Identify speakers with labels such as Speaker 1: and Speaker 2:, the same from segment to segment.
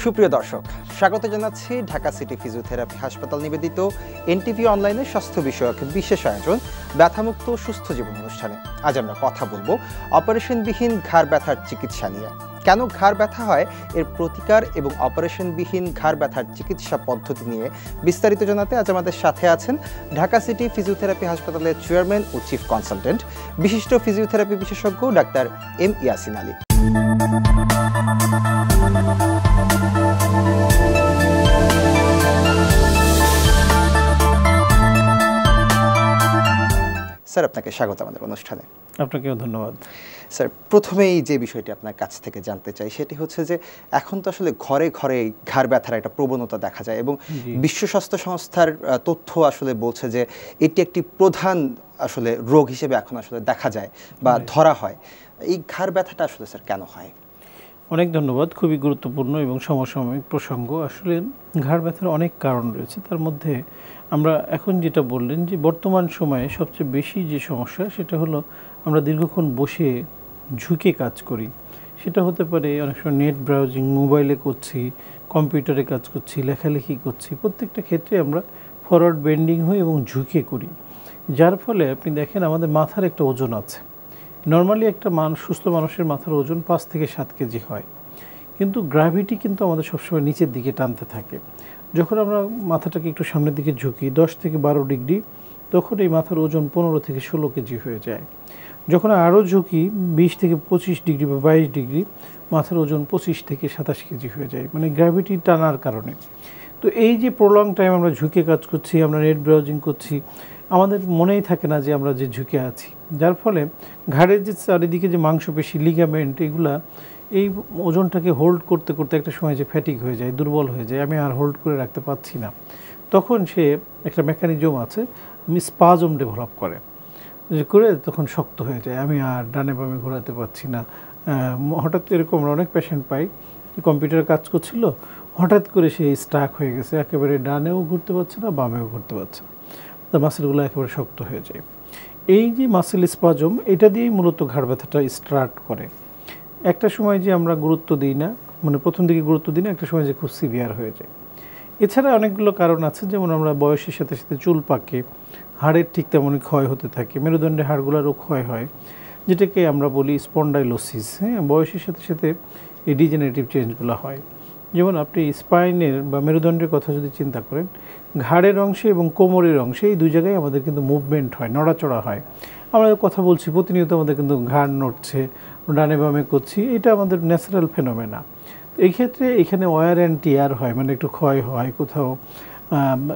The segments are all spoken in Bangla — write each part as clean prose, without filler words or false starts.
Speaker 1: সুপ্রিয় দর্শক, স্বাগত জানাচ্ছি ঢাকা সিটি ফিজিওথেরাপি হাসপাতাল নিবেদিত এনটিভি অনলাইনে স্বাস্থ্য বিষয়ক বিশেষ আয়োজন ব্যথামুক্ত সুস্থ জীবন অনুষ্ঠানে। আজ আমরা কথা বলবো অপারেশনবিহীন ঘাড় ব্যথার চিকিৎসা নিয়ে। কেন ঘাড় ব্যথা হয়, এর প্রতিকার এবং অপারেশনবিহীন ঘাড় ব্যথার চিকিৎসা পদ্ধতি নিয়ে বিস্তারিত জানাতে আজ আমাদের সাথে আছেন ঢাকা সিটি ফিজিওথেরাপি হাসপাতালের চেয়ারম্যান ও চিফ কনসালটেন্ট বিশিষ্ট ফিজিওথেরাপি বিশেষজ্ঞ ডাক্তার এম ইয়াসিন আলী। স্যার, আপনাকে স্বাগত আমাদের অনুষ্ঠানে।
Speaker 2: আপনাকেও ধন্যবাদ।
Speaker 1: স্যার, প্রথমেই যে বিষয়টি আপনার কাছ থেকে জানতে চাই সেটি হচ্ছে যে এখন তো আসলে ঘরে ঘরে ঘাড় ব্যথার একটা প্রবণতা দেখা যায় এবং বিশ্ব স্বাস্থ্য সংস্থার তথ্য আসলে বলছে যে এটি একটি প্রধান আসলে রোগ হিসেবে এখন আসলে দেখা যায় বা ধরা হয়। এই ঘাড় ব্যথাটা আসলে স্যার কেন হয়?
Speaker 2: অনেক ধন্যবাদ। খুবই গুরুত্বপূর্ণ এবং সমসাময়িক প্রসঙ্গ। আসলে ঘাড় ব্যথার অনেক কারণ রয়েছে, তার মধ্যে আমরা এখন যেটা বললেন যে বর্তমান সময়ে সবচেয়ে বেশি যে সমস্যা সেটা হলো আমরা দীর্ঘক্ষণ বসে ঝুঁকে কাজ করি। সেটা হতে পারে অনেক সময় নেট ব্রাউজিং, মোবাইলে করছি, কম্পিউটারে কাজ করছি, লেখালেখি করছি, প্রত্যেকটা ক্ষেত্রে আমরা ফরওয়ার্ড বেন্ডিং হই এবং ঝুঁকে করি। যার ফলে আপনি দেখেন আমাদের মাথার একটা ওজন আছে। নর্মালি একটা সুস্থ মানুষের মাথার ওজন 5 থেকে 7 কেজি হয়, কিন্তু গ্র্যাভিটি কিন্তু আমাদের সবসময় নিচের দিকে টানতে থাকে। যখন আমরা মাথাটাকে একটু সামনের দিকে ঝুঁকি 10 থেকে 12 ডিগ্রি, তখন এই মাথার ওজন 15 থেকে 16 কেজি হয়ে যায়। যখন আরও ঝুঁকি 20 থেকে 25 ডিগ্রি বা 22 ডিগ্রি, মাথার ওজন 25 থেকে 27 কেজি হয়ে যায়, মানে গ্র্যাভিটি টানার কারণে। তো এই যে প্রলং টাইম আমরা ঝুঁকে কাজ করছি, আমরা নেট ব্রাউজিং করছি, আমাদের মনেই থাকে না যে আমরা যে ঝুঁকে আছি। যার ফলে ঘাড়ের যে চারিদিকে যে মাংসপেশি, লিগামেন্ট, এগুলা এই ওজনটাকে হোল্ড করতে করতে একটা সময় যে ফ্যাটিক হয়ে যায়, দুর্বল হয়ে যায়, আমি আর হোল্ড করে রাখতে পারছি না, তখন সে একটা মেকানিজম আছে, স্পাজম ডেভেলপ করে, তখন শক্ত হয়ে যায়, আমি আর ডানে বামে ঘোরাতে পারছি না। হঠাৎ এরকম আমরা অনেক পেশেন্ট পাই, কম্পিউটারে কাজ করছিল, হঠাৎ করে সে স্টাক হয়ে গেছে, একেবারে ডানেও ঘুরতে পারছে না, বামেও ঘুরতে পারছে না, তার মাসেলগুলো একেবারে শক্ত হয়ে যায়। এই যে মাসেল স্পাজম, এটা দিয়েই মূলত ঘাড় ব্যথাটা স্টার্ট করে। একটা সময় যে আমরা গুরুত্ব দিই না, মানে প্রথম দিকে গুরুত্ব দিই না, একটা সময় যে খুব সিভিয়ার হয়ে যায়। এছাড়া অনেকগুলো কারণ আছে, যেমন আমরা বয়সের সাথে সাথে চুল পাকে, হাড়ের ঠিক তেমনই ক্ষয় হতে থাকে, মেরুদণ্ডের হাড়গুলোরও ক্ষয় হয়, যেটাকে আমরা বলি স্পন্ডাইলোসিস। বয়সের সাথে সাথে এই ডিজেনারেটিভ চেঞ্জগুলো হয়। যেমন আপনি স্পাইনের বা মেরুদণ্ডের কথা যদি চিন্তা করেন, ঘাড়ের অংশে এবং কোমরের অংশে এই দুই জায়গায় আমাদের কিন্তু মুভমেন্ট হয়, নড়াচড়া হয়। আমরা কথা বলছি প্রতিনিয়ত, আমাদের কিন্তু ঘাড় নড়ছে, ডানে বামে করছি, এটা আমাদের ন্যাচারাল ফেনোমেনা। এই ক্ষেত্রে এখানে ওয়ার অ্যান্ড টিয়ার হয়, মানে একটু ক্ষয় হয়, কোথাও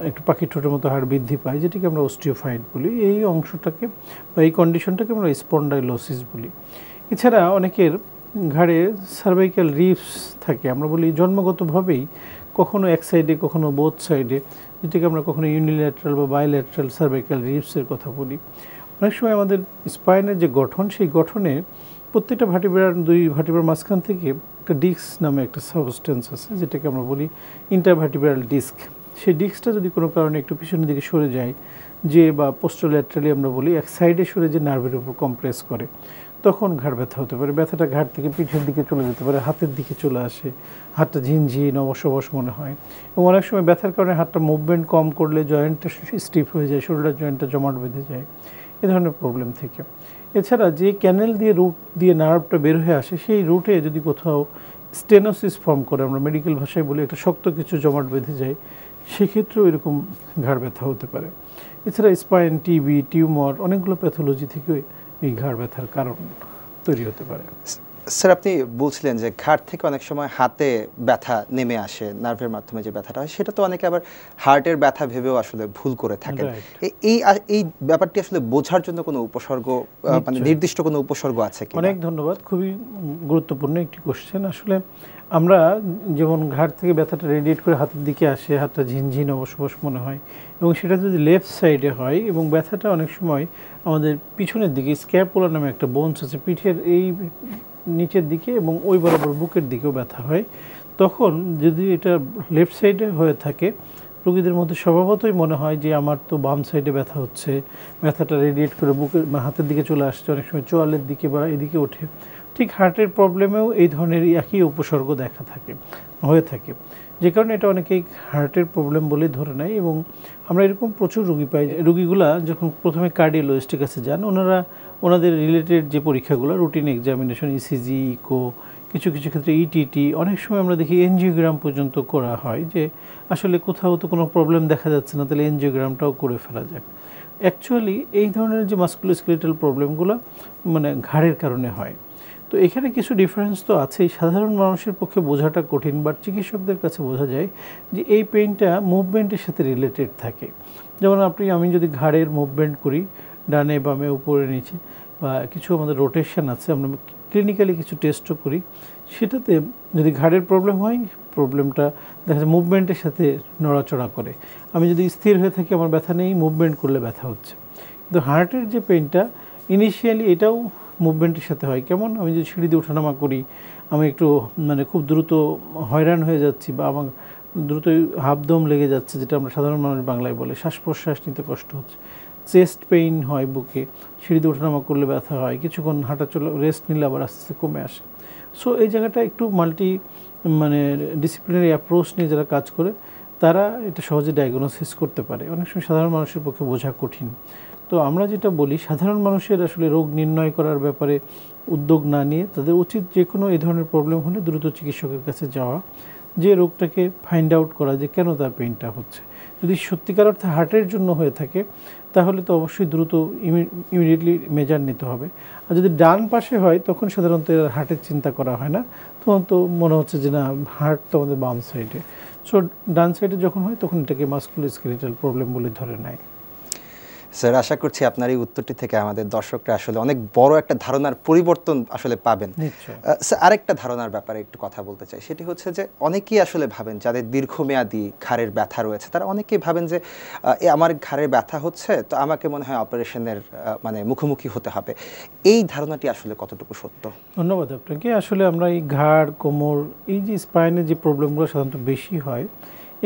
Speaker 2: একটু পাখির ঠোঁটের মতো হাড় বৃদ্ধি পায়, যেটাকে আমরা অস্টিওফাইট বলি। এই অংশটাকে বা এই কন্ডিশনটাকে আমরা স্পন্ডাইলোসিস বলি। এছাড়া অনেকের ঘাড়ে সার্ভাইকাল রিবস থাকে, আমরা বলি জন্মগতভাবেই, কখনো এক সাইডে কখনো বোথ সাইডে, যেটাকে আমরা কখনো ইউনিল্যাটারাল বা বাইল্যাটারাল সার্ভাইকাল রিবসের কথা বলি। অনেক সময় আমাদের স্পাইনের যে গঠন, সেই গঠনে প্রত্যেকটা ভার্টিব্রার, 2 ভার্টিব্রার মাঝখান থেকে একটা ডিস্ক নামে একটা সাবস্টেন্স আছে, যেটাকে আমরা বলি ইন্টারভার্টিব্রাল ডিস্ক। সেই ডিস্কটা যদি কোনো কারণে একটু পিছনের দিকে সরে যায়, যে বা পোস্টোল্যাটারালি আমরা বলি এক সাইডে সরে যে নার্ভের উপর কম্প্রেস করে, তখন ঘাড় ব্যথা হতে পারে। ব্যথাটা ঘাড় থেকে পিঠের দিকে চলে যেতে পারে, হাতের দিকে চলে আসে, হাতটা ঝিনঝিন অবশ অবশ মনে হয়, এবং অনেক সময় ব্যথার কারণে হাতটা মুভমেন্ট কম করলে জয়েন্টটা স্টিফ হয়ে যায়, শোল্ডার জয়েন্টটা জমাট বেঁধে যায়, এ ধরনের প্রবলেম থেকে। এছাড়া যে ক্যানেল দিয়ে রুট দিয়ে নার্ভটা বের হয়ে আসে, সেই রুটে যদি কোথাও স্টেনোসিস ফর্ম করে, আমরা মেডিকেল ভাষায় বলি একটা শক্ত কিছু জমাট বেঁধে যায়, সেক্ষেত্রেও এরকম ঘাড় ব্যথা হতে পারে। এছাড়া স্পাইন, টিবি, টিউমার, অনেকগুলো প্যাথোলজি থেকে এই ঘাড় ব্যথার কারণ তৈরি হতে পারে।
Speaker 1: স্যার, আপনি বলছিলেন যে ঘাড় থেকে অনেক সময় হাতে ব্যথা নেমে আসে, নার্ভের মাধ্যমে যে ব্যথাটা হয়, সেটা তো অনেকে আবার হার্টের ব্যথা ভেবেও আসলে ভুল করে থাকেন। এই ব্যাপারটি আসলে বোঝার জন্য কোনো উপসর্গ, মানে নির্দিষ্ট কোনো উপসর্গ আছে কি?
Speaker 2: অনেক ধন্যবাদ, খুবই গুরুত্বপূর্ণ একটি কোশ্চেন। আসলে আমরা যেমন ঘাড় থেকে ব্যথাটা রেডিয়েট করে হাতের দিকে আসে, হাতটা ঝিনঝিন অবশ অবশ মনে হয়, এবং সেটা যদি লেফট সাইডে হয়, এবং ব্যথাটা অনেক সময় আমাদের পিছনের দিকে, স্ক্যাপুলা নামে একটা বোনস আছে পিঠের এই নিচের দিকে, এবং ওই বরাবর বুকের দিকেও ব্যথা হয়, তখন যদি এটা লেফট সাইডে হয়ে থাকে, রোগীদের মধ্যে স্বভাবতই মনে হয় যে আমার তো বাম সাইডে ব্যথা হচ্ছে, ব্যথাটা রেডিয়েট করে বুকের হাতের দিকে চলে আসছে, অনেক সময় চোয়ালের দিকে বা এদিকে ওঠে। ঠিক হার্টের প্রবলেমেও এই ধরনের একই উপসর্গ দেখা থাকে। হয়ে থাকে, যে কারণে এটা অনেকেই হার্টের প্রবলেম বলেই ধরে নেয়। এবং আমরা এরকম প্রচুর রুগী পাই, রুগীগুলা যখন প্রথমে কার্ডিওলজিস্টের কাছে যান, ওনাদের রিলেটেড যে পরীক্ষাগুলো রুটিন এক্সামিনেশন, ইসিজি, ইকো, কিছু কিছু ক্ষেত্রে ইটিটি, অনেক সময় আমরা দেখি এনজিওগ্রাম পর্যন্ত করা হয়, যে আসলে কোথাও তো কোনো প্রবলেম দেখা যাচ্ছে না, তাহলে এনজিওগ্রামটাও করে ফেলা যাক। অ্যাকচুয়ালি এই ধরনের যে মাসকুলোস্কেলেটাল প্রবলেমগুলো মানে ঘাড়ের কারণে হয়। তো এখানে কিছু ডিফারেন্স তো আছেই, সাধারণ মানুষের পক্ষে বোঝাটা কঠিন, বাট চিকিৎসকদের কাছে বোঝা যায় যে এই পেইনটা মুভমেন্টের সাথে রিলেটেড থাকে। যেমন আমি যদি ঘাড়ের মুভমেন্ট করি ডানে বামে উপরে নিচে, বা কিছু আমাদের রোটেশন আছে, আমরা ক্লিনিক্যালি কিছু টেস্টও করি, সেটাতে যদি ঘাড়ের প্রবলেম হয়, প্রবলেমটা দেখা যায় মুভমেন্টের সাথে নড়াচড়া করে। আমি যদি স্থির হয়ে থাকি, আমার ব্যথা নেই, মুভমেন্ট করলে ব্যথা হচ্ছে। কিন্তু হার্টের যে পেইনটা ইনিশিয়ালি এটাও মুভমেন্টের সাথে হয়। কেমন? আমি যদি সিঁড়ি দিয়ে ওঠানামা করি, আমি একটু মানে খুব দ্রুত হয়রান হয়ে যাচ্ছি, বা আমার দ্রুত হাফদম লেগে যাচ্ছে, যেটা আমরা সাধারণ মানুষ বাংলায় বলে, শ্বাস প্রশ্বাস নিতে কষ্ট হচ্ছে, চেস্ট পেইন হয় বুকে, সিঁড়ি দিয়ে ওঠানামা করলে ব্যথা হয়, কিছুক্ষণ হাঁটা চলা রেস্ট নিলে আবার আস্তে আস্তে কমে আসে। সো এই জায়গাটা একটু মানে ডিসিপ্লিনারি অ্যাপ্রোচ নিয়ে যারা কাজ করে, তারা এটা সহজে ডায়াগনোসিস করতে পারে। অনেক সময় সাধারণ মানুষের পক্ষে বোঝা কঠিন। তো আমরা যেটা বলি, সাধারণ মানুষের আসলে রোগ নির্ণয় করার ব্যাপারে উদ্যোগ না নিয়ে তাদের উচিত যে কোনো এই ধরনের প্রবলেম হলে দ্রুত চিকিৎসকের কাছে যাওয়া, যে রোগটাকে ফাইন্ড আউট করা যে কেন তার পেইনটা হচ্ছে। যদি সত্যিকার অর্থে হার্টের জন্য হয়ে থাকে, তাহলে তো অবশ্যই দ্রুত ইমিডিয়েটলি মেজার নিতে হবে। আর যদি ডান পাশে হয়, তখন সাধারণত হার্টের চিন্তা করা হয় না, তখন তো মনে হচ্ছে যে না, হার্ট তো আমাদের বাম সাইডে। সো ডান সাইডে যখন হয়, তখন এটাকে মাসকুলোস্কেলেটাল প্রবলেম বলে ধরে নেয়।
Speaker 1: স্যার, আশা করছি আপনার এই উত্তরটি থেকে আমাদের দর্শকরা আসলে অনেক বড় একটা ধারণার পরিবর্তন আসলে পাবেন। স্যার, আরেকটা ধারণার ব্যাপারে একটু কথা বলতে চাই, সেটি হচ্ছে যে অনেকেই আসলে ভাবেন, যাদের দীর্ঘমেয়াদী ঘাড়ের ব্যথা রয়েছে, তারা অনেকেই ভাবেন যে আমার ঘাড়ের ব্যথা হচ্ছে, তো আমাকে মনে হয় অপারেশনের মানে মুখোমুখি হতে হবে। এই ধারণাটি আসলে কতটুকু সত্য?
Speaker 2: ধন্যবাদ আপনাকে। আসলে আমরা এই ঘাড়, কোমর, এই যে স্পাইনের যে প্রবলেমগুলো সাধারণত বেশি হয়,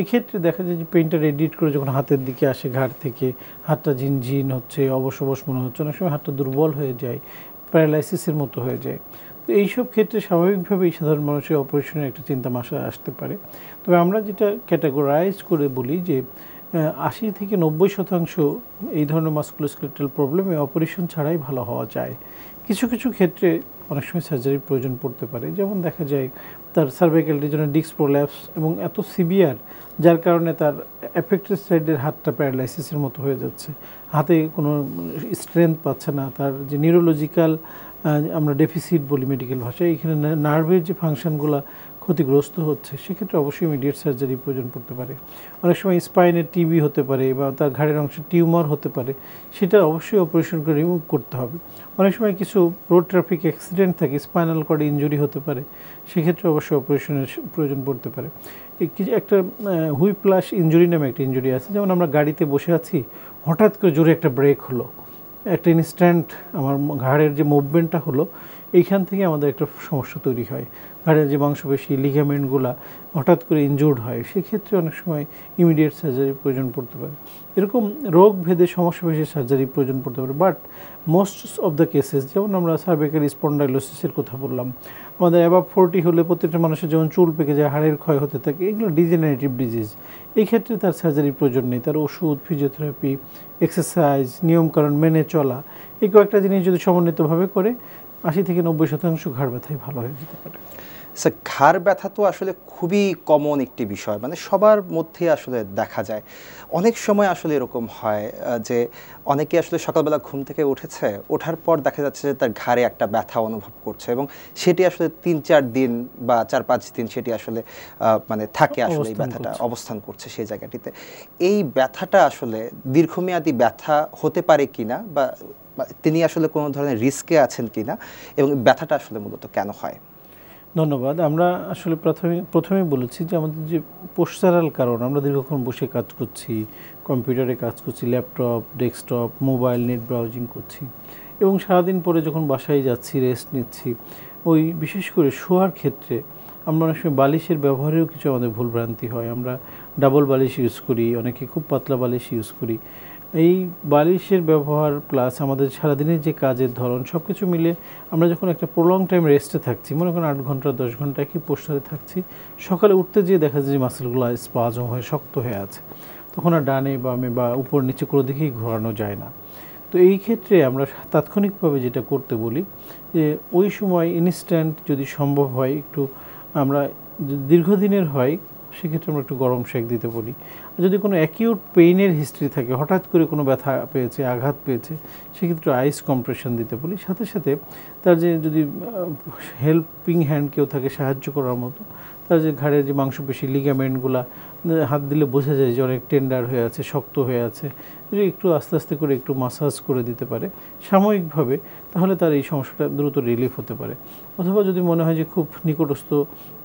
Speaker 2: এক্ষেত্রে দেখা যায় যে পেইনটা রেডিয়েট করে যখন হাতের দিকে আসে, ঘাড় থেকে হাতটা ঝিনঝিন হচ্ছে, অবশ অবশ মনে হচ্ছে, অনেক সময় হাতটা দুর্বল হয়ে যায়, প্যারালাইসিসের মতো হয়ে যায়। তো এইসব ক্ষেত্রে স্বাভাবিকভাবেই সাধারণ মানুষের অপারেশনের একটা চিন্তা মাথায় আসতে পারে। তবে আমরা যেটা ক্যাটাগরাইজ করে বলি যে ৮০ থেকে ৯০% এই ধরনের মাসকুলোস্কেলেটাল প্রবলেমে অপারেশন ছাড়াই ভালো হওয়া যায়। কিছু কিছু ক্ষেত্রে অনেক সময় সার্জারির প্রয়োজন পড়তে পারে। যেমন দেখা যায় তার সার্ভাইকাল রিজনের ডিস্ক প্রোল্যাপস এবং এত সিভিয়ার, যার কারণে তার অ্যাফেক্টেড সাইডের হাতটা প্যারালাইসিসের মতো হয়ে যাচ্ছে, হাতে কোনো স্ট্রেংথ পাচ্ছে না, তার যে নিউরোলজিক্যাল আমরা ডেফিসিট বলি মেডিকেল ভাষায়, এখানে নার্ভের যে ফাংশনগুলো ক্ষতিগ্রস্ত হচ্ছে, সেক্ষেত্রে অবশ্যই ইমিডিয়েট সার্জারি প্রয়োজন পড়তে পারে। অনেক সময় স্পাইনের টিবি হতে পারে, বা তার ঘাড়ের অংশে টিউমার হতে পারে, সেটা অবশ্যই অপারেশন করে রিমুভ করতে হবে। অনেক সময় কিছু রোড ট্রাফিক অ্যাক্সিডেন্ট থাকে, স্পাইনাল কর্ডে ইনজুরি হতে পারে, সেক্ষেত্রে অবশ্যই অপারেশনের প্রয়োজন পড়তে পারে। একটা হুইপ্লাশ ইনজুরি নামে একটা ইনজুরি আছে, যেমন আমরা গাড়িতে বসে আছি, হঠাৎ করে জোরে একটা ব্রেক হলো, একটা ইনস্ট্যান্ট আমার ঘাড়ের যে মুভমেন্টটা হলো, এইখান থেকে আমাদের একটা সমস্যা তৈরি হয়। ঘাড়ের যে মাংসপেশি, লিগামেন্টগুলা হঠাৎ করে ইনজুর্ড হয়, সেক্ষেত্রে অনেক সময় ইমিডিয়েট সার্জারির প্রয়োজন পড়তে পারে। এরকম রোগ ভেদে সমস্যা বেশি সার্জারির প্রয়োজন পড়তে পারে। But most of the cases, যেমন আমরা সার্ভাইকাল স্পন্ডাইলোসিসের কথা বললাম, আমাদের অ্যাবাভ 40 হলে প্রত্যেকটা মানুষের যেমন চুল পেকে যায়, হাড়ের ক্ষয় হতে থাকে, এগুলো ডিজেনারেটিভ ডিজিজ। এই ক্ষেত্রে তার সার্জারির প্রয়োজন নেই। তার ওষুধ, ফিজিওথেরাপি, এক্সারসাইজ, নিয়মকানুন মেনে চলা, এই কয়েকটা জিনিস যদি সমন্বিতভাবে করে, ৮০ থেকে ৯০% ঘাড় ব্যথাই ভালো হয়ে যেতে পারে।
Speaker 1: স্যার, ঘাড় ব্যথা তো আসলে খুবই কমন একটি বিষয়, মানে সবার মধ্যে আসলে দেখা যায়। অনেক সময় আসলে এরকম হয় যে অনেকে আসলে সকালবেলা ঘুম থেকে উঠেছে, ওঠার পর দেখা যাচ্ছে যে তার ঘাড়ে একটা ব্যথা অনুভব করছে, এবং সেটি আসলে ৩-৪ দিন বা ৪-৫ দিন সেটি আসলে মানে থাকে, আসলে এই ব্যথাটা অবস্থান করছে সেই জায়গাটিতে। এই ব্যথাটা আসলে দীর্ঘমেয়াদী ব্যথা হতে পারে কিনা, বা তিনি আসলে কোনো ধরনের রিস্কে আছেন কিনা, এবং ব্যথাটা আসলে মূলত কেন হয়?
Speaker 2: ধন্যবাদ। আমরা আসলে প্রথমেই বলেছি যে আমাদের যে পোস্টারাল কারণ, আমরা দীর্ঘক্ষণ বসে কাজ করছি, কম্পিউটারে কাজ করছি, laptop, desktop, mobile, net browsing করছি, এবং সারাদিন পরে যখন বাসায় যাচ্ছি, রেস্ট নিচ্ছি, ওই বিশেষ করে শোয়ার ক্ষেত্রে আমরা অনেক সময় বালিশের ব্যবহারেও কিছু আমাদের ভুলভ্রান্তি হয়। আমরা ডাবল বালিশ ইউজ করি, অনেকে খুব পাতলা বালিশ ইউজ করি। এই বালিশের ব্যবহার প্লাস আমাদের সারাদিনের যে কাজের ধরন সব কিছু মিলে আমরা যখন একটা প্রলং টাইম রেস্টে থাকছি, মনে করেন 8 ঘন্টা 10 ঘন্টা একই পোস্টারে থাকছি, সকালে উঠতে যেয়ে দেখা যায় যে মাসেলগুলো স্পাজম হয়ে শক্ত হয়ে আছে, তখন আর ডানে বামে বা উপর নিচে কোনো দিকেই ঘোরানো যায় না। তো এই ক্ষেত্রে আমরা তাৎক্ষণিকভাবে যেটা করতে বলি যে ওই সময় ইনস্ট্যান্ট যদি সম্ভব হয় একটু, আমরা দীর্ঘদিনের হয় সেক্ষেত্রে আমরা একটু গরম শেক দিতে বলি। আর যদি কোনো অ্যাকিউট পেইনের হিস্ট্রি থাকে, হঠাৎ করে কোনো ব্যথা পেয়েছে, আঘাত পেয়েছে, সেক্ষেত্রে আইস কম্প্রেশন দিতে বলি। সাথে সাথে তার যে যদি হেল্পিং হ্যান্ড কেউ থাকে সাহায্য করার মতো, তার যে ঘাড়ের যে মাংসপেশি লিগামেন্টগুলা হাত দিলে বোঝা যায় যে অনেক টেন্ডার হয়ে আছে, শক্ত হয়ে আছে, একটু আস্তে আস্তে করে একটু মাসাজ করে দিতে পারে সাময়িকভাবে, তাহলে তার এই সমস্যাটা দ্রুত রিলিফ হতে পারে। অথবা যদি মনে হয় যে খুব নিকটস্থ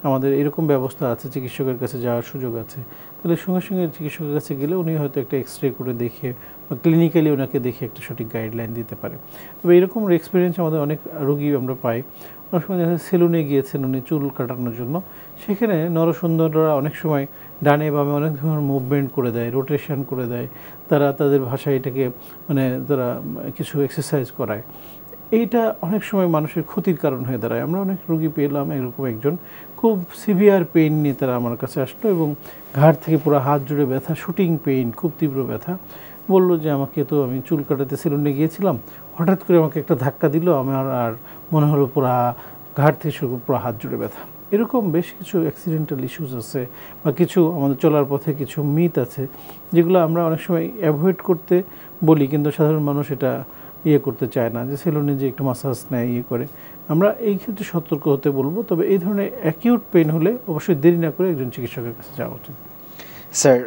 Speaker 2: আমাদের এরকম ব্যবস্থা আছে, চিকিৎসকের কাছে যাওয়ার সুযোগ আছে, তাহলে সঙ্গে সঙ্গে চিকিৎসকের কাছে গেলে উনি হয়তো একটা এক্সরে করে দেখে বা ক্লিনিক্যালি ওনাকে দেখে একটা সঠিক গাইডলাইন দিতে পারে। তবে এরকম এক্সপিরিয়েন্স আমাদের অনেক রোগী আমরা পাই। অনেক সময় দেখা যায় সেলুনে গিয়েছেন উনি চুল কাটানোর জন্য, সেখানে নরসুন্দররা অনেক সময় ডানে বামে অনেক ধরনের মুভমেন্ট করে দেয়, রোটেশন করে দেয়, তারা তাদের ভাষায় এটাকে মানে তারা কিছু এক্সারসাইজ করায়। এইটা অনেক সময় মানুষের ক্ষতির কারণ হয়ে দাঁড়ায়। আমরা অনেক রোগী পেলাম এরকম একজন, খুব সিভিয়ার পেইন নিয়ে তারা আমার কাছে আসলো এবং ঘাড় থেকে পুরো হাত জুড়ে ব্যথা, শুটিং পেইন, খুব তীব্র ব্যথা। বলল যে আমাকে তো আমি চুল কাটাতে সেলুনে গিয়েছিলাম, হঠাৎ করে আমাকে একটা ধাক্কা দিল, আমার আর মনে হলো পুরো ঘাড় থেকে শুরু পুরো হাত জুড়ে ব্যথা। এরকম বেশ কিছু অ্যাক্সিডেন্টাল ইস্যুস আছে বা কিছু আমাদের চলার পথে কিছু মিথ আছে যেগুলো আমরা অনেক সময় অ্যাভয়েড করতে বলি, কিন্তু সাধারণ মানুষ এটা করতে চায় না, যে সেলুনে যে একটু মাসাজ নেয় করে। আমরা এই ক্ষেত্রে সতর্ক হতে বলবো। তবে এই ধরনের অ্যাকিউট পেইন হলে অবশ্যই দেরি না করে একজন চিকিৎসকের কাছে যাওয়া উচিত।
Speaker 1: স্যার,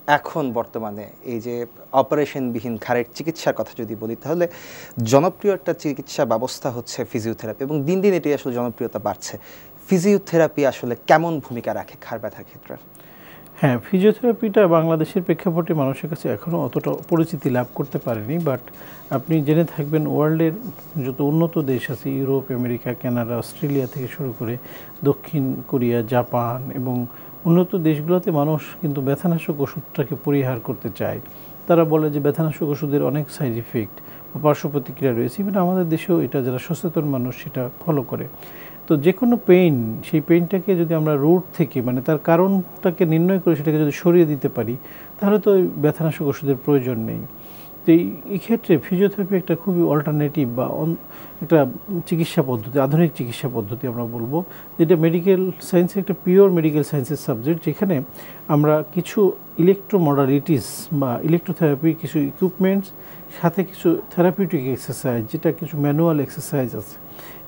Speaker 1: এখন বর্তমানে এই যে অপারেশনবিহীন ঘাড়ের চিকিৎসার কথা যদি বলি, তাহলে জনপ্রিয় একটা চিকিৎসা ব্যবস্থা হচ্ছে ফিজিওথেরাপি, এবং দিন দিন এটি আসলে জনপ্রিয়তা বাড়ছে। ফিজিওথেরাপি আসলে কেমন ভূমিকা রাখে ঘাড় ব্যথার ক্ষেত্রে?
Speaker 2: হ্যাঁ, ফিজিওথেরাপিটা বাংলাদেশের প্রেক্ষাপটে মানুষের কাছে এখনও অতটা পরিচিতি লাভ করতে পারেনি, বাট আপনি জেনে থাকবেন ওয়ার্ল্ডের যত উন্নত দেশ আছে, ইউরোপ, আমেরিকা, কানাডা, অস্ট্রেলিয়া থেকে শুরু করে দক্ষিণ কোরিয়া, জাপান এবং উন্নত দেশগুলোতে মানুষ কিন্তু ব্যথানাশক ওষুধটাকে পরিহার করতে চায়। তারা বলে যে ব্যথানাশক ওষুধের অনেক সাইড ইফেক্ট বা পার্শ্ব প্রতিক্রিয়া রয়েছে। ইভেন আমাদের দেশেও এটা যারা সচেতন মানুষ সেটা ফলো করে। তো যে কোনো পেইন, সেই পেইনটাকে যদি আমরা রুট থেকে মানে তার কারণটাকে নির্ণয় করে সেটাকে যদি সরিয়ে দিতে পারি, তাহলে তো ব্যথানাশক ওষুধের প্রয়োজন নেই। তো এই ক্ষেত্রে ফিজিওথেরাপি একটা খুবই অল্টারনেটিভ বা একটা চিকিৎসা পদ্ধতি, আধুনিক চিকিৎসা পদ্ধতি আমরা বলবো, যেটা মেডিকেল সায়েন্সের একটা পিওর মেডিকেল সায়েন্সের সাবজেক্ট, যেখানে আমরা কিছু ইলেকট্রোমডালিটিস বা ইলেকট্রোথেরাপি, কিছু ইকুইপমেন্টস, সাথে কিছু থেরাপিউটিক এক্সারসাইজ, যেটা কিছু ম্যানুয়াল এক্সারসাইজ আছে,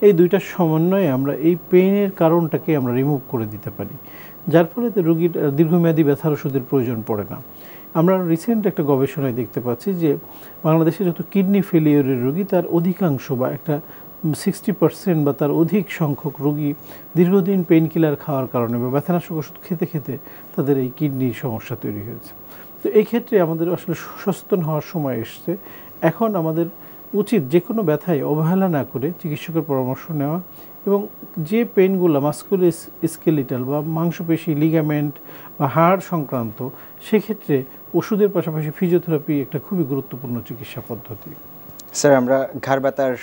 Speaker 2: এই দুইটার সমন্বয়ে আমরা এই পেইনের কারণটাকে আমরা রিমুভ করে দিতে পারি, যার ফলে রোগীর দীর্ঘমেয়াদী ব্যথার ওষুধের প্রয়োজন পড়ে না। আমরা রিসেন্ট একটা গবেষণায় দেখতে পাচ্ছি যে বাংলাদেশে যত কিডনি ফেলিওরের রোগী, তার অধিকাংশ বা একটা 60% বা তার অধিক সংখ্যক রোগী দীর্ঘদিন পেইন কিলার খাওয়ার কারণে বা ব্যথানাশক ওষুধ খেতে খেতে তাদের এই কিডনির সমস্যা তৈরি হয়েছে। তো এই ক্ষেত্রে আমাদের আসলে সচেতন হওয়ার সময় এসছে। এখন আমাদের উচিত যে কোনো ব্যথায় অবহেলা না করে চিকিৎসকের পরামর্শ নেওয়া, এবং যে পেইনগুলো মাস্কুলোস্কেলিটাল বা মাংসপেশি, লিগামেন্ট বা হাড় সংক্রান্ত, সেক্ষেত্রে ওষুধের পাশাপাশি ফিজিওথেরাপি একটা খুবই গুরুত্বপূর্ণ চিকিৎসা পদ্ধতি।
Speaker 1: স্যার, আমরা ঘাড় ব্যথার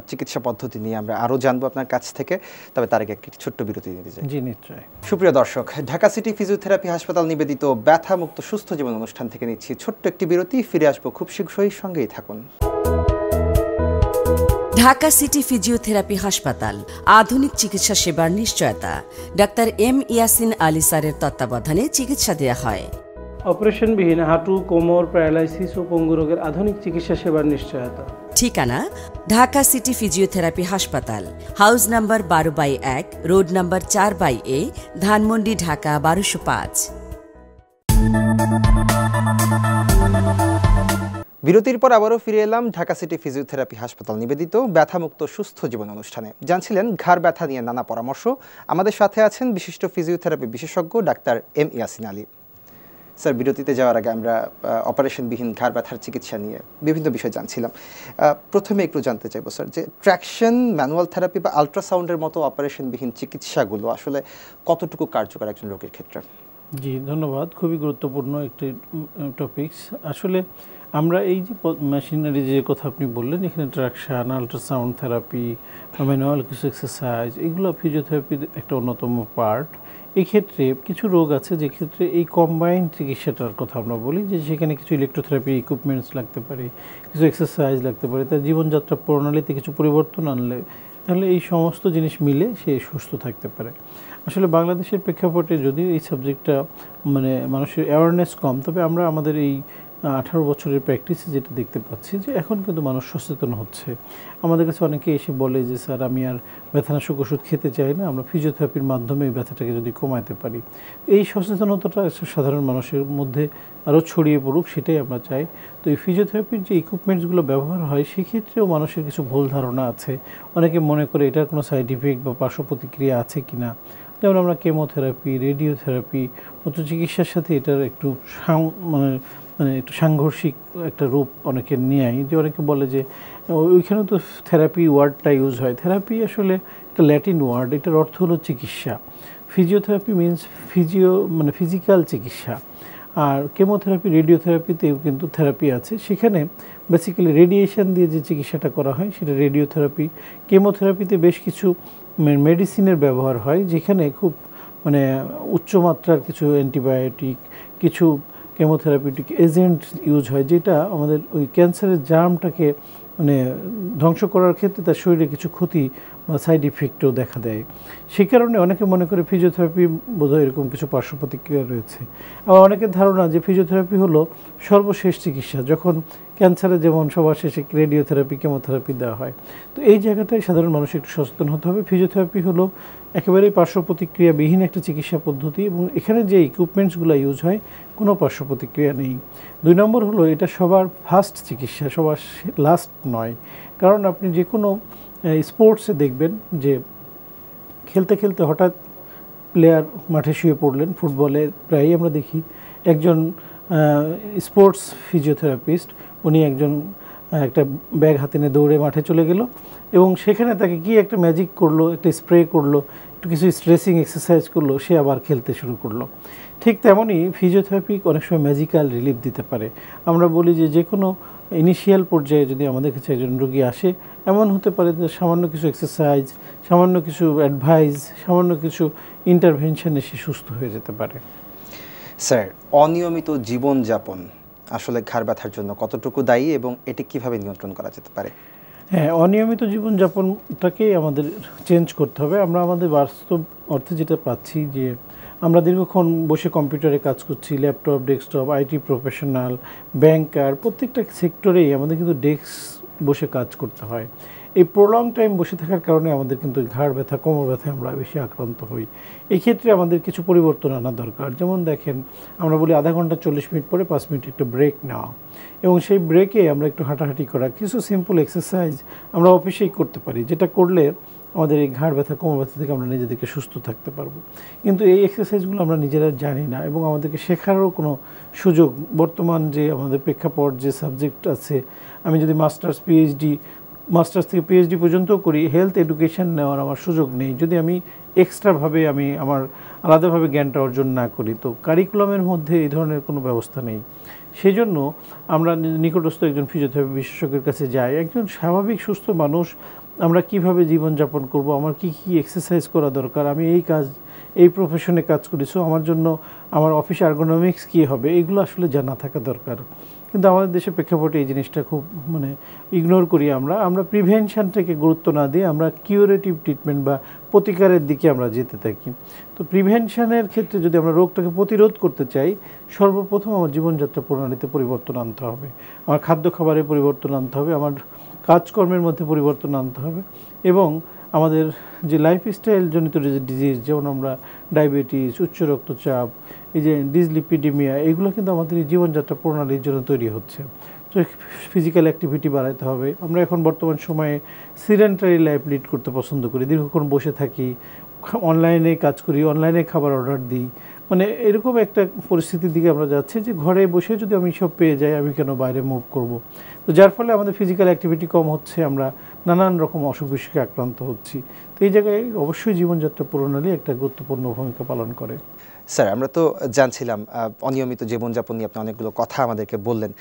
Speaker 1: চিকিৎসা পদ্ধতি নিয়ে আমরা আরও জানবো আপনার কাছ থেকে, তবে তার আগে একটি ছোট্ট বিরতি নিতে চাই।
Speaker 2: জি, নিশ্চয়ই।
Speaker 1: সুপ্রিয় দর্শক, ঢাকা সিটি ফিজিওথেরাপি হাসপাতাল নিবেদিত ব্যথামুক্ত সুস্থ জীবন অনুষ্ঠান থেকে নিচ্ছি ছোট্ট একটি বিরতি। ফিরে আসবো খুব শীঘ্রই, সঙ্গেই থাকুন।
Speaker 3: ঢাকা সিটি ফিজিওথেরাপি হাসপাতাল, আধুনিক চিকিৎসা সেবার নিশ্চয়তা। ডাক্তার এম ইয়াসিন আলী স্যারের তত্ত্বাবধানে চিকিৎসা দেওয়া হয়।
Speaker 2: অপারেশনবিহীন হাঁটু, কোমর, প্যারালাইসিস ও পঙ্গু রোগের আধুনিক চিকিৎসা সেবার নিশ্চয়তা।
Speaker 3: ঠিকানা ঢাকা সিটি ফিজিওথেরাপি হাসপাতাল, house number 12/1, road number 4/A, Dhanmondi, Dhaka 1205।
Speaker 1: বিরতির পর আবারও ফিরে এলাম ঢাকা সিটি ফিজিওথেরাপি হাসপাতাল নিবেদিত ব্যথামুক্ত সুস্থ জীবন অনুষ্ঠানে। জানছিলেন ঘাড় ব্যথা নিয়ে নানা পরামর্শ। আমাদের সাথে আছেন বিশিষ্ট ফিজিওথেরাপি বিশেষজ্ঞ ডাক্তার এম ইয়াসিন আলী। স্যার, বিরতিতে যাওয়ার আগে আমরা অপারেশনবিহীন ঘাড় ব্যথার চিকিৎসা নিয়ে বিভিন্ন বিষয় জানছিলাম। প্রথমে একটু জানতে চাইবো স্যার, যে ট্র্যাকশন, ম্যানুয়াল থেরাপি বা আলট্রাসাউন্ডের মতো অপারেশনবিহীন চিকিৎসাগুলো আসলে কতটুকু কার্যকর একজন রোগীর ক্ষেত্রে?
Speaker 2: জি, ধন্যবাদ। খুবই গুরুত্বপূর্ণ একটি টপিকস। আসলে আমরা এই যে মেশিনারি যে কথা আপনি বললেন, এখানে ট্রাকশন, আল্ট্রাসাউন্ড থেরাপি, ম্যানুয়াল কিছু এক্সারসাইজ, এগুলো ফিজিওথেরাপির একটা অন্যতম পার্ট। এই ক্ষেত্রে কিছু রোগ আছে যে ক্ষেত্রে এই কম্বাইন্ড চিকিৎসাটার কথা আমরা বলি, যে সেখানে কিছু ইলেকট্রোথেরাপি ইকুইপমেন্টস লাগতে পারে, কিছু এক্সারসাইজ লাগতে পারে, তার জীবনযাত্রা প্রণালীতে কিছু পরিবর্তন আনলে তাহলে এই সমস্ত জিনিস মিলে সে সুস্থ থাকতে পারে। আসলে বাংলাদেশের প্রেক্ষাপটে যদিও এই সাবজেক্টটা মানে মানুষের অ্যাওয়ারনেস কম, তবে আমরা আমাদের এই 18 বছরের প্র্যাকটিসে যেটা দেখতে পাচ্ছি যে এখন কিন্তু মানুষ সচেতন হচ্ছে। আমাদের কাছে অনেকে এসে বলে যে স্যার আমি আর ব্যথানাশক ওষুধ খেতে চাই না, আমরা ফিজিওথেরাপির মাধ্যমে এই ব্যথাটাকে যদি কমাতে পারি। এই সচেতনতাটা সাধারণ মানুষের মধ্যে আরও ছড়িয়ে পড়ুক, সেটাই আমরা চাই। তো এই ফিজিওথেরাপির যে ইকুইপমেন্টসগুলো ব্যবহার হয় সেক্ষেত্রেও মানুষের কিছু ভুল ধারণা আছে। অনেকে মনে করে এটার কোনো সাইড ইফেক্ট বা পার্শ্ব প্রতিক্রিয়া আছে কি না। যেমন আমরা কেমোথেরাপি, রেডিওথেরাপি মতো চিকিৎসার সাথে এটার একটু মানে একটু সাংঘর্ষিক একটা রূপ অনেকে নেয়। যে অনেকে বলে যে ওইখানেও তো থেরাপি ওয়ার্ডটা ইউজ হয়। থেরাপি আসলে একটা ল্যাটিন ওয়ার্ড, এটার অর্থ হলো চিকিৎসা। ফিজিওথেরাপি মিনস মানে ফিজিক্যাল চিকিৎসা। আর কেমোথেরাপি, রেডিওথেরাপিতেও কিন্তু থেরাপি আছে। সেখানে বেসিক্যালি রেডিয়েশন দিয়ে যে চিকিৎসাটা করা হয় সেটা রেডিওথেরাপি। কেমোথেরাপিতে বেশ কিছু মেডিসিনের ব্যবহার হয়, যেখানে খুব মানে উচ্চমাত্রার কিছু অ্যান্টিবায়োটিক, কিছু কেমোথেরাপিউটিক এজেন্ট ইউজ হয়, যেটা আমাদের ওই ক্যান্সারের জার্মটাকে মানে ধ্বংস করার ক্ষেত্রে তার শরীরে কিছু ক্ষতি বা সাইড ইফেক্টও দেখা দেয়। সেই কারণে অনেকে মনে করে ফিজিওথেরাপি বোধহয় এরকম কিছু পার্শ্ব প্রতিক্রিয়া রয়েছে। আবার অনেকের ধারণা যে ফিজিওথেরাপি হলো সর্বশেষ চিকিৎসা, যখন ক্যান্সারে যেমন সবার শেষে রেডিওথেরাপি, কেমোথেরাপি দেওয়া হয়। তো এই জায়গাটায় সাধারণ মানুষ একটু সচেতন হতে হবে। ফিজিওথেরাপি হলো একেবারেই পার্শ্ব প্রতিক্রিয়াবিহীন একটা চিকিৎসা পদ্ধতি, এবং এখানে যে ইকুইপমেন্টসগুলো ইউজ হয় কোনো পার্শ্ব প্রতিক্রিয়া নেই। 2 নম্বর হলো এটা সবার ফার্স্ট চিকিৎসা, সবার লাস্ট নয়। কারণ আপনি যে কোনো স্পোর্টসে দেখবেন যে খেলতে খেলতে হঠাৎ প্লেয়ার মাঠে শুয়ে পড়লেন। ফুটবলে প্রায়ই আমরা দেখি একজন স্পোর্টস ফিজিওথেরাপিস্ট, উনি একজন একটা ব্যাগ হাতে নিয়ে দৌড়ে মাঠে চলে গেল, এবং সেখানে তাকে কি একটা ম্যাজিক করলো, একটা স্প্রে করলো, একটু কিছু স্ট্রেচিং এক্সারসাইজ করলো, সে আবার খেলতে শুরু করলো। ঠিক তেমনই ফিজিওথেরাপি অনেক সময় ম্যাজিক্যাল রিলিফ দিতে পারে। আমরা বলি যে কোনো ইনিশিয়াল পর্যায়ে যদি আমাদের কাছে একজন রোগী আসে, এমন হতে পারে যে সামান্য কিছু এক্সারসাইজ, সামান্য কিছু অ্যাডভাইস, সামান্য কিছু ইন্টারভেনশন এসে সুস্থ হয়ে যেতে পারে।
Speaker 1: স্যার, অনিয়মিত জীবনযাপন আসলে ঘাড় ব্যথার জন্য কতটুকু দায়ী এবং এটি কিভাবে নিয়ন্ত্রণ করা যেতে পারে?
Speaker 2: হ্যাঁ, অনিয়মিত জীবনযাপনটাকেই আমাদের চেঞ্জ করতে হবে। আমরা আমাদের বাস্তব অর্থে যেটা পাচ্ছি যে আমরা দীর্ঘক্ষণ বসে কম্পিউটারে কাজ করছি, ল্যাপটপ, ডেস্কটপ, আইটি প্রফেশনাল, ব্যাংকার, প্রত্যেকটা সেক্টরেই আমাদের কিন্তু ডেস্ক বসে কাজ করতে হয়। এই প্রলং টাইম বসে থাকার কারণে আমাদের কিন্তু ঘাড় ব্যথা, কোমর ব্যথায় আমরা বেশি আক্রান্ত হই। এই ক্ষেত্রে আমাদের কিছু পরিবর্তন আনা দরকার। যেমন দেখেন, আমরা বলি আধা ঘন্টা 40 মিনিট পরে 5 মিনিট একটু ব্রেক নেওয়া, এবং সেই ব্রেকে আমরা একটু হাঁটাহাঁটি করা, কিছু সিম্পল এক্সারসাইজ আমরা অফিসেই করতে পারি, যেটা করলে আমাদের এই ঘাড় ব্যথা, কোমর ব্যথা থেকে আমরা নিজেদেরকে সুস্থ থাকতে পারবো। কিন্তু এই এক্সারসাইজগুলো আমরা নিজেরা জানি না, এবং আমাদেরকে শেখারও কোনো সুযোগ, বর্তমান যে আমাদের প্রেক্ষাপট, যে সাবজেক্ট আছে, আমি যদি মাস্টার্স থেকে পিএইচডি পর্যন্তও করি, হেলথ এডুকেশন নেওয়ার আমার সুযোগ নেই যদি আমি এক্সট্রাভাবে আমার আলাদাভাবে জ্ঞানটা অর্জন না করি। তো কারিকুলামের মধ্যে এই ধরনের কোনো ব্যবস্থা নেই। সেই জন্য আমরা নিকটস্থ একজন ফিজিওথেরাপি বিশেষজ্ঞের কাছে যাই। একজন স্বাভাবিক সুস্থ মানুষ আমরা কিভাবে জীবনযাপন করব, আমার কি কি এক্সারসাইজ করা দরকার, আমি এই প্রফেশনে কাজ করি, সো আমার জন্য আমার অফিস আর্গোনমিক্স কী হবে, এগুলো আসলে জানা থাকা দরকার। কিন্তু আমাদের দেশের প্রেক্ষাপটে এই জিনিসটা খুব ইগনোর করি। আমরা প্রিভেনশনটাকে গুরুত্ব না দিয়ে আমরা কিউরেটিভ ট্রিটমেন্ট বা প্রতিকারের দিকে আমরা যেতে থাকি। তো প্রিভেনশনের ক্ষেত্রে যদি আমরা রোগটাকে প্রতিরোধ করতে চাই, সর্বপ্রথম আমার জীবনযাত্রা প্রণালীতে পরিবর্তন আনতে হবে, আমার খাদ্য খাবারে পরিবর্তন আনতে হবে, আমার কাজকর্মের মধ্যে পরিবর্তন আনতে হবে, এবং আমাদের যে লাইফস্টাইল জনিত ডিজিজ, যেমন আমরা ডায়াবেটিস, উচ্চ রক্তচাপ, এই যে ডিসলিপিডিমিয়া, এগুলো কিন্তু আমাদের এই জীবনযাত্রা প্রণালীর জন্য তৈরি হচ্ছে। তো ফিজিক্যাল অ্যাক্টিভিটি বাড়াতে হবে। আমরা এখন বর্তমান সময়ে সিডেন্টারি লাইফ লিড করতে পছন্দ করি, দীর্ঘক্ষণ বসে থাকি, অনলাইনে কাজ করি, অনলাইনে খাবার অর্ডার দিই, এরকম একটা পরিস্থিতির দিকে আমরা যাচ্ছি যে ঘরে বসে যদি আমি সব পেয়ে যাই, আমি কেন বাইরে মুভ করব। তো যার ফলে আমাদের ফিজিক্যাল অ্যাক্টিভিটি কম হচ্ছে, আমরা নানান রকম অসুখ বিসুখে আক্রান্ত হচ্ছি। তো এই জায়গায় অবশ্যই জীবনযাত্রা প্রণালী একটা গুরুত্বপূর্ণ ভূমিকা পালন করে।
Speaker 1: স্যার, আমরা তো জানছিলাম অনিয়মিত জীবনযাপন নিয়ে আপনি অনেকগুলো কথা আমাদেরকে বললেন।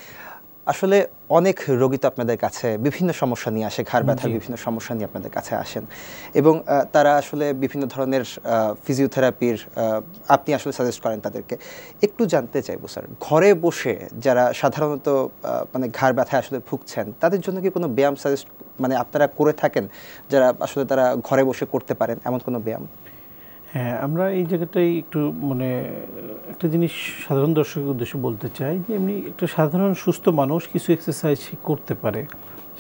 Speaker 1: আসলে অনেক রোগী তো আপনাদের কাছে বিভিন্ন সমস্যা নিয়ে আসে, ঘাড় ব্যথার বিভিন্ন সমস্যা নিয়ে আপনাদের কাছে আসেন, এবং তারা আসলে বিভিন্ন ধরনের ফিজিওথেরাপির আপনি আসলে সাজেস্ট করেন তাদেরকে। একটু জানতে চাইবো স্যার, ঘরে বসে যারা সাধারণত মানে ঘাড় ব্যথায় আসলে ভুগছেন, তাদের জন্য কি কোনো ব্যায়াম সাজেস্ট মানে আপনারা করে থাকেন, যারা আসলে তারা ঘরে বসে করতে পারেন এমন কোনো ব্যায়াম?
Speaker 2: হ্যাঁ, আমরা এই জায়গাটাই একটু মানে একটা জিনিস সাধারণ দর্শকের উদ্দেশ্যে বলতে চাই যে এমনি একটা সাধারণ সুস্থ মানুষ কিছু এক্সারসাইজ করতে পারে,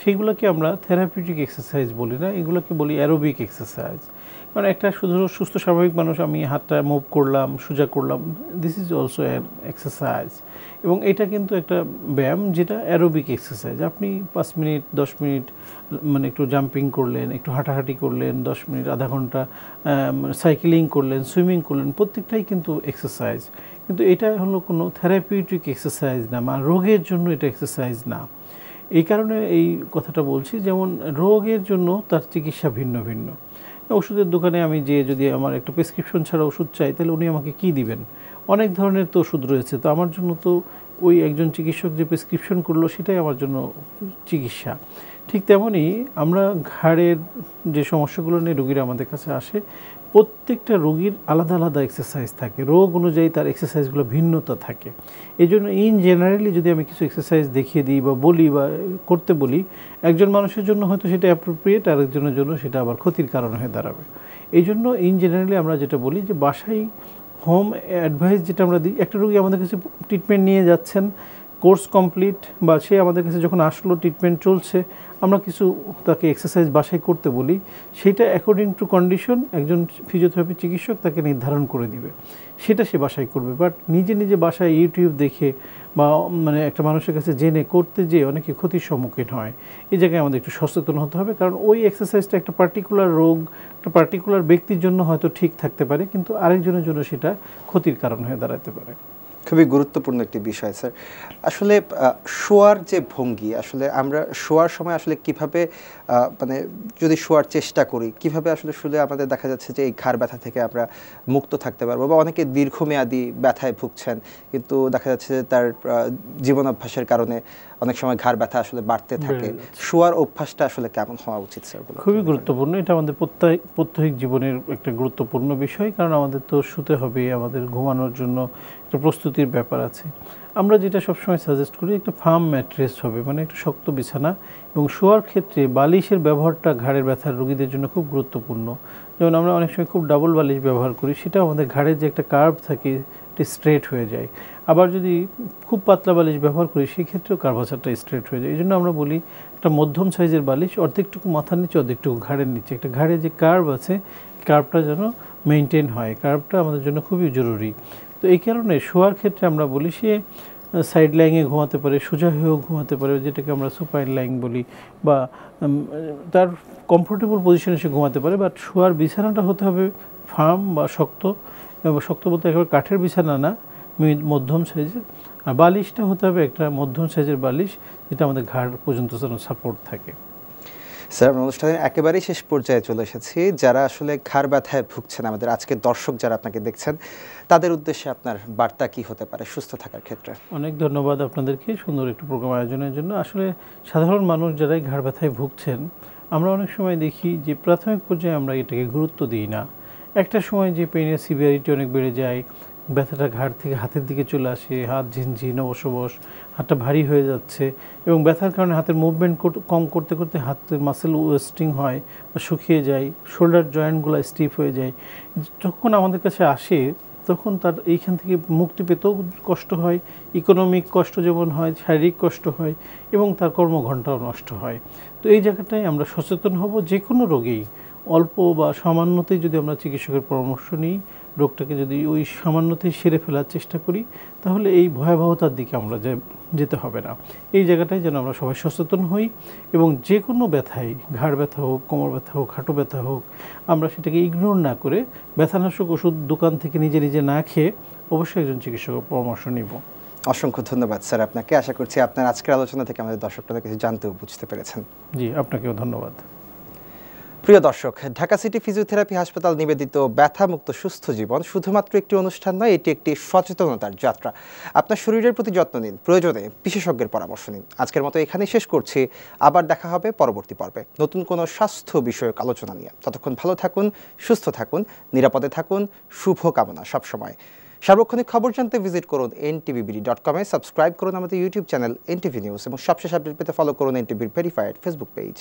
Speaker 2: সেইগুলোকে আমরা থেরাপিউটিক এক্সারসাইজ বলি না, এগুলোকে বলি অ্যারোবিক এক্সারসাইজ। মানে একটা শুধু সুস্থ স্বাভাবিক মানুষ আমি হাতটা মুভ করলাম, সোজা করলাম, this is also an exercise. এবং এটা কিন্তু একটা ব্যায়াম যেটা অ্যারোবিক এক্সারসাইজ। আপনি 5 মিনিট 10 মিনিট মানে একটু জাম্পিং করলেন, একটু হাঁটাহাঁটি করলেন, 10 মিনিট আধা ঘন্টা সাইকেলিং করলেন, সুইমিং করলেন, প্রত্যেকটাই কিন্তু এক্সারসাইজ। কিন্তু এটা হলো কোনো থেরাপিউটিক এক্সারসাইজ না, বা রোগের জন্য এটা এক্সারসাইজ না। এই কারণে এই কথাটা বলছি, যেমন রোগের জন্য তার চিকিৎসা ভিন্ন ভিন্ন। ওষুধের দোকানে আমি যদি আমার একটা প্রেসক্রিপশন ছাড়া ওষুধ চাই, তাহলে উনি আমাকে কী দিবেন? অনেক ধরনের তো ওষুধ রয়েছে, তো আমার জন্য তো ওই একজন চিকিৎসক যে প্রেসক্রিপশন করলো সেটাই আমার জন্য চিকিৎসা। ঠিক তেমনই আমরা ঘাড়ের যে সমস্যাগুলো নিয়ে রোগীরা আমাদের কাছে আসে, প্রত্যেকটা রোগীর আলাদা আলাদা এক্সারসাইজ থাকে, রোগ অনুযায়ী তার এক্সারসাইজগুলো ভিন্নতা থাকে। এই জন্য ইন জেনারেলি যদি আমি কিছু এক্সারসাইজ দেখিয়ে দিই বা বলি বা করতে বলি, একজন মানুষের জন্য হয়তো সেটা অ্যাপ্রোপ্রিয়েট, আরেকজনের জন্য সেটা আবার ক্ষতির কারণ হয়ে দাঁড়াবে। এই জন্য ইন জেনারেলি আমরা যেটা বলি যে বাসায় হোম অ্যাডভাইস যেটা আমরা দিই, একটা রোগী আমাদের কাছে ট্রিটমেন্ট নিয়ে যাচ্ছেন, কোর্স কমপ্লিট বা সে আমাদের কাছে যখন আসলো ট্রিটমেন্ট চলছে, আমরা কিছু তাকে এক্সারসাইজ বাসায় করতে বলি, সেটা অ্যাকর্ডিং টু কন্ডিশন একজন ফিজিওথেরাপি চিকিৎসক তাকে নির্ধারণ করে দিবে, সেটা সে বাসায় করবে। বাট নিজে নিজে বাসায় ইউটিউব দেখে বা মানে একটা মানুষের কাছে জেনে করতে যেয়ে অনেকে ক্ষতির সম্মুখীন হয়। এই জায়গায় আমাদের একটু সচেতন হতে হবে, কারণ ওই এক্সারসাইজটা একটা পার্টিকুলার রোগ, একটা পার্টিকুলার ব্যক্তির জন্য হয়তো ঠিক থাকতে পারে, কিন্তু আরেকজনের জন্য সেটা ক্ষতির কারণ হয়ে দাঁড়াতে পারে।
Speaker 1: খুবই গুরুত্বপূর্ণ একটি বিষয় স্যার। আসলে শোয়ার যে ভঙ্গি, আসলে আমরা শোয়ার সময় আসলে কিভাবে মানে যদি শোয়ার চেষ্টা করি, কিভাবে আসলে শুলে আমাদের দেখা যাচ্ছে যে এই ঘাড় ব্যথা থেকে আমরা মুক্ত থাকতে পারবো, বা অনেকে দীর্ঘমেয়াদী ব্যথায় ভুগছেন, কিন্তু দেখা যাচ্ছে যে তার জীবন অভ্যাসের কারণে অনেক সময় ঘাড় ব্যথা আসলে বাড়তে থাকে। শোয়ার অভ্যাসটা আসলে কেমন হওয়া উচিত স্যার?
Speaker 2: খুবই গুরুত্বপূর্ণ, এটা আমাদের প্রত্যেক জীবনের একটা গুরুত্বপূর্ণ বিষয়, কারণ আমাদের তো শুতে হবে, আমাদের ঘুমানোর জন্য একটা প্রস্তুতির ব্যাপার আছে। আমরা যেটা সবসময় সাজেস্ট করি, একটা ফার্ম ম্যাট্রেস হবে, মানে একটা শক্ত বিছানা, এবং শোয়ার ক্ষেত্রে বালিশের ব্যবহারটা ঘাড়ের ব্যথার রোগীদের জন্য খুব গুরুত্বপূর্ণ। যেমন আমরা অনেক সময় খুব ডাবল বালিশ ব্যবহার করি, সেটা আমাদের ঘাড়ের যে একটা কার্ভ থাকে এটি স্ট্রেট হয়ে যায়। আবার যদি খুব পাতলা বালিশ ব্যবহার করি, সেক্ষেত্রেও কার্ভাচারটা স্ট্রেট হয়ে যায়। এই জন্য আমরা বলি একটা মধ্যম সাইজের বালিশ, অর্ধেকটুকু মাথার নিচে, অর্ধেকটুকু ঘাড়ের নিচে, একটা ঘাড়ে যে কার্ভ আছে, কার্ভটা যেন মেনটেন হয়, কার্ভটা আমাদের জন্য খুবই জরুরি। তো এই কারণে শোয়ার ক্ষেত্রে আমরা বলি সে সাইড লাইংয়ে ঘুমাতে পারে, সোজা হয়েও ঘুমাতে পারে, যেটাকে আমরা সুপাইন লাইং বলি, বা তার কমফোর্টেবল পজিশনে সে ঘুমাতে পারে। বাট শোয়ার বিছানাটা হতে হবে ফার্ম বা শক্ত, শক্ত বলতে একেবারে কাঠের বিছানা না, মধ্যম সাইজের। আর বালিশটা হতে হবে একটা মধ্যম সাইজের বালিশ, যেটা আমাদের ঘাড় পর্যন্ত যেন সাপোর্ট থাকে।
Speaker 1: স্যার, আমরা অনুষ্ঠানের একেবারেই শেষ পর্যায়ে চলে এসেছি। যারা আসলে ঘাড় ব্যথায় ভুগছেন, আমাদের আজকের দর্শক যারা আপনাকে দেখছেন, তাদের উদ্দেশ্যে আপনার বার্তা কি হতে পারে সুস্থ থাকার ক্ষেত্রে?
Speaker 2: অনেক ধন্যবাদ আপনাদেরকে সুন্দর একটু প্রোগ্রাম আয়োজনের জন্য। আসলে সাধারণ মানুষ যারাই ঘাড় ব্যথায় ভুগছেন, আমরা অনেক সময় দেখি যে প্রাথমিক পর্যায়ে আমরা এটাকে গুরুত্ব দিই না। একটা সময় যে পেইনের সিভিয়ারিটি অনেক বেড়ে যায়, ব্যথাটা ঘাড় থেকে হাতের দিকে চলে আসে, হাত ঝিনঝিন অবশ, হাতটা ভারী হয়ে যাচ্ছে, এবং ব্যথার কারণে হাতের মুভমেন্ট কম করতে করতে হাতের মাসেল ওয়েস্টিং হয় বা শুকিয়ে যায়, শোল্ডার জয়েন্টগুলো স্টিফ হয়ে যায়। যখন আমাদের কাছে আসে, তখন তার এইখান থেকে মুক্তি পেতেও কষ্ট হয়, ইকোনমিক কষ্ট যেমন হয়, শারীরিক কষ্ট হয়, এবং তার কর্মঘণ্টাও নষ্ট হয়। তো এই জায়গাটায় আমরা সচেতন হব, যে কোনো রোগেই অল্প বা সামান্যতেই যদি আমরা চিকিৎসকের পরামর্শ নিই, রোগটাকে যদি ওই সামান্যতেই সেরে ফেলার চেষ্টা করি, তাহলে এই ভয়াবহতার দিকে আমরা যেতে হবে না। এই জায়গাটায় যেন আমরা সবাই সচেতন হই, এবং যে কোনো ব্যথায়, ঘাড় ব্যথা হোক, কোমর ব্যথা হোক, হাঁটু ব্যথা হোক, আমরা সেটাকে ইগনোর না করে ব্যথানাশক ওষুধ দোকান থেকে নিজে নিজে না খেয়ে অবশ্যই একজন চিকিৎসকের পরামর্শ নিব।
Speaker 1: অসংখ্য ধন্যবাদ স্যার আপনাকে। আশা করছি আপনার আজকের আলোচনা থেকে আমাদের দর্শকরা কিছু জানতে ও বুঝতে পেরেছেন।
Speaker 2: জি, আপনাকেও ধন্যবাদ।
Speaker 1: প্রিয় দর্শক, ঢাকা সিটি ফিজিওথেরাপি হাসপাতাল নিবেদিত ব্যথামুক্ত সুস্থ জীবন শুধুমাত্র একটি অনুষ্ঠান নয়, এটি একটি সচেতনতার যাত্রা। আপনার শরীরের প্রতি যত্ন নিন, প্রয়োজনে বিশেষজ্ঞের পরামর্শ নিন। আজকের মতো এখানেই শেষ করছি। আবার দেখা হবে পরবর্তী পর্বে নতুন কোনো স্বাস্থ্য বিষয়ক আলোচনা নিয়ে। ততক্ষণ ভালো থাকুন, সুস্থ থাকুন, নিরাপদে থাকুন। শুভ কামনা সবসময়। সার্বক্ষণিক খবর জানতে ভিজিট করুন ntvbd.com-এ, সাবস্ক্রাইব করুন আমাদের ইউটিউব চ্যানেল এনটিভি নিউজ এবং সবশেষ আপডেট পেতে ফলো করুন এনটিভির ভেরিফাইড ফেসবুক পেজ।